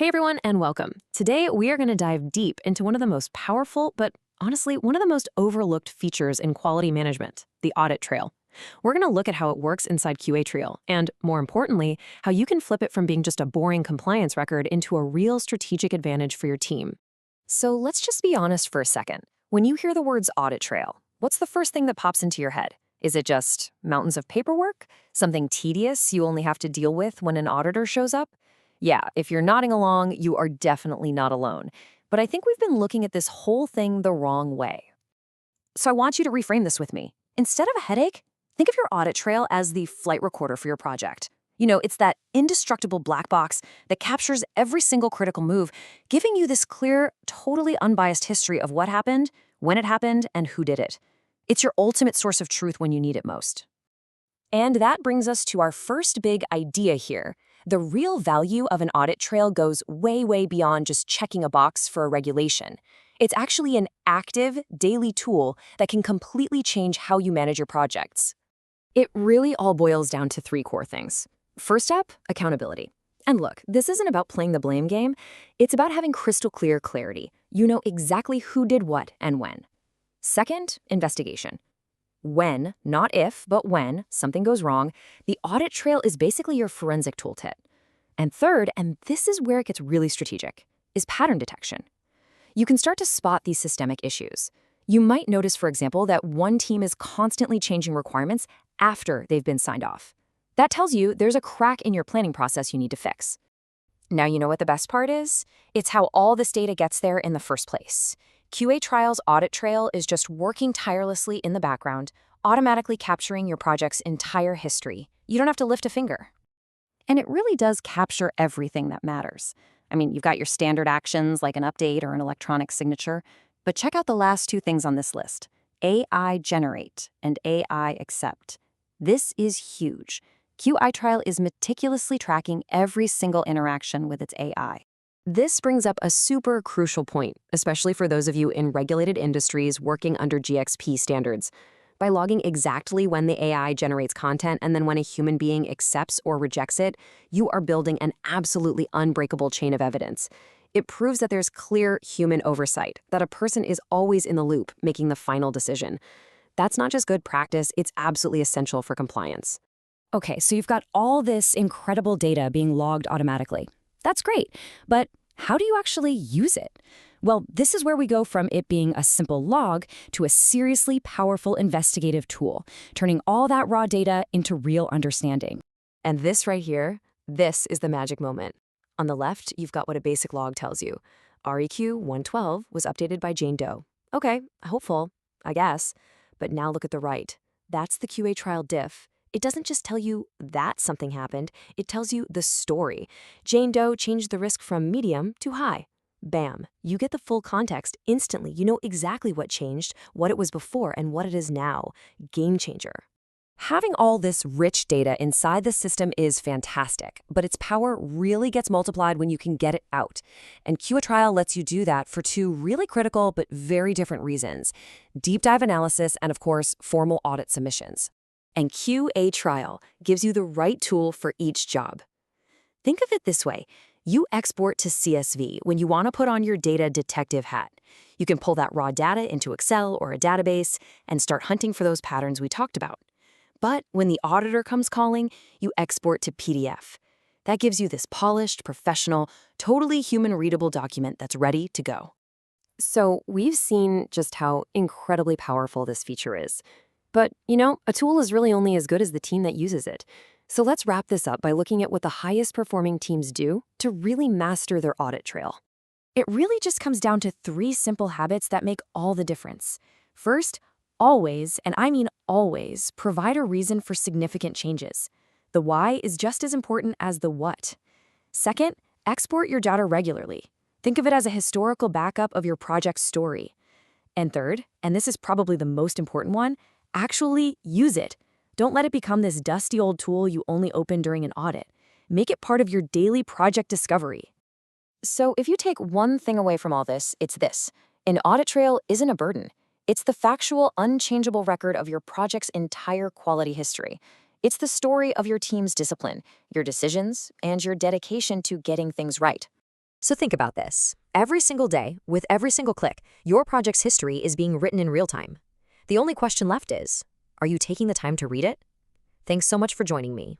Hey everyone, and welcome. Today we are going to dive deep into one of the most powerful, but honestly, one of the most overlooked features in quality management, the audit trail. We're going to look at how it works inside QAtrial, and more importantly, how you can flip it from being just a boring compliance record into a real strategic advantage for your team. So let's just be honest for a second. When you hear the words audit trail, what's the first thing that pops into your head? Is it just mountains of paperwork? Something tedious you only have to deal with when an auditor shows up? Yeah, if you're nodding along, you are definitely not alone. But I think we've been looking at this whole thing the wrong way. So I want you to reframe this with me. Instead of a headache, think of your audit trail as the flight recorder for your project. It's that indestructible black box that captures every single critical move, giving you this clear, totally unbiased history of what happened, when it happened, and who did it. It's your ultimate source of truth when you need it most. And that brings us to our first big idea here. The real value of an audit trail goes way, way beyond just checking a box for a regulation. It's actually an active, daily tool that can completely change how you manage your projects. It really all boils down to three core things. First up, accountability. And look, this isn't about playing the blame game. It's about having crystal clear clarity. You know exactly who did what and when. Second, investigation. When, not if, but when, something goes wrong, the audit trail is basically your forensic toolkit. And third, and this is where it gets really strategic, is pattern detection. You can start to spot these systemic issues. You might notice, for example, that one team is constantly changing requirements after they've been signed off. That tells you there's a crack in your planning process you need to fix. Now, you know what the best part is? It's how all this data gets there in the first place. QAtrial's audit trail is just working tirelessly in the background, automatically capturing your project's entire history. You don't have to lift a finger. And it really does capture everything that matters. I mean, you've got your standard actions like an update or an electronic signature, but check out the last two things on this list: AI generate and AI accept. This is huge. QAtrial is meticulously tracking every single interaction with its AI. This brings up a super crucial point, especially for those of you in regulated industries working under GxP standards. By logging exactly when the AI generates content and then when a human being accepts or rejects it, you are building an absolutely unbreakable chain of evidence. It proves that there's clear human oversight, that a person is always in the loop, making the final decision. That's not just good practice, it's absolutely essential for compliance. Okay, so you've got all this incredible data being logged automatically. That's great, but how do you actually use it? Well, this is where we go from it being a simple log to a seriously powerful investigative tool, turning all that raw data into real understanding. And this right here, this is the magic moment. On the left, you've got what a basic log tells you. REQ 112 was updated by Jane Doe. Okay, hopeful, I guess. But now look at the right. That's the QAtrial diff. It doesn't just tell you that something happened, it tells you the story. Jane Doe changed the risk from medium to high. Bam, you get the full context instantly. You know exactly what changed, what it was before, and what it is now. Game changer. Having all this rich data inside the system is fantastic, but its power really gets multiplied when you can get it out. And QAtrial lets you do that for two really critical but very different reasons: deep dive analysis and, of course, formal audit submissions. And QAtrial gives you the right tool for each job. Think of it this way. You export to CSV when you want to put on your data detective hat. You can pull that raw data into Excel or a database and start hunting for those patterns we talked about. But when the auditor comes calling, you export to PDF. That gives you this polished, professional, totally human-readable document that's ready to go. So we've seen just how incredibly powerful this feature is. But, a tool is really only as good as the team that uses it. So let's wrap this up by looking at what the highest performing teams do to really master their audit trail. It really just comes down to three simple habits that make all the difference. First, always, and I mean always, provide a reason for significant changes. The why is just as important as the what. Second, export your data regularly. Think of it as a historical backup of your project's story. And third, and this is probably the most important one, actually use it. Don't let it become this dusty old tool you only open during an audit. Make it part of your daily project discovery. So if you take one thing away from all this, it's this: an audit trail isn't a burden. It's the factual, unchangeable record of your project's entire quality history. It's the story of your team's discipline, your decisions, and your dedication to getting things right. So think about this. Every single day, with every single click, your project's history is being written in real time. The only question left is, are you taking the time to read it? Thanks so much for joining me.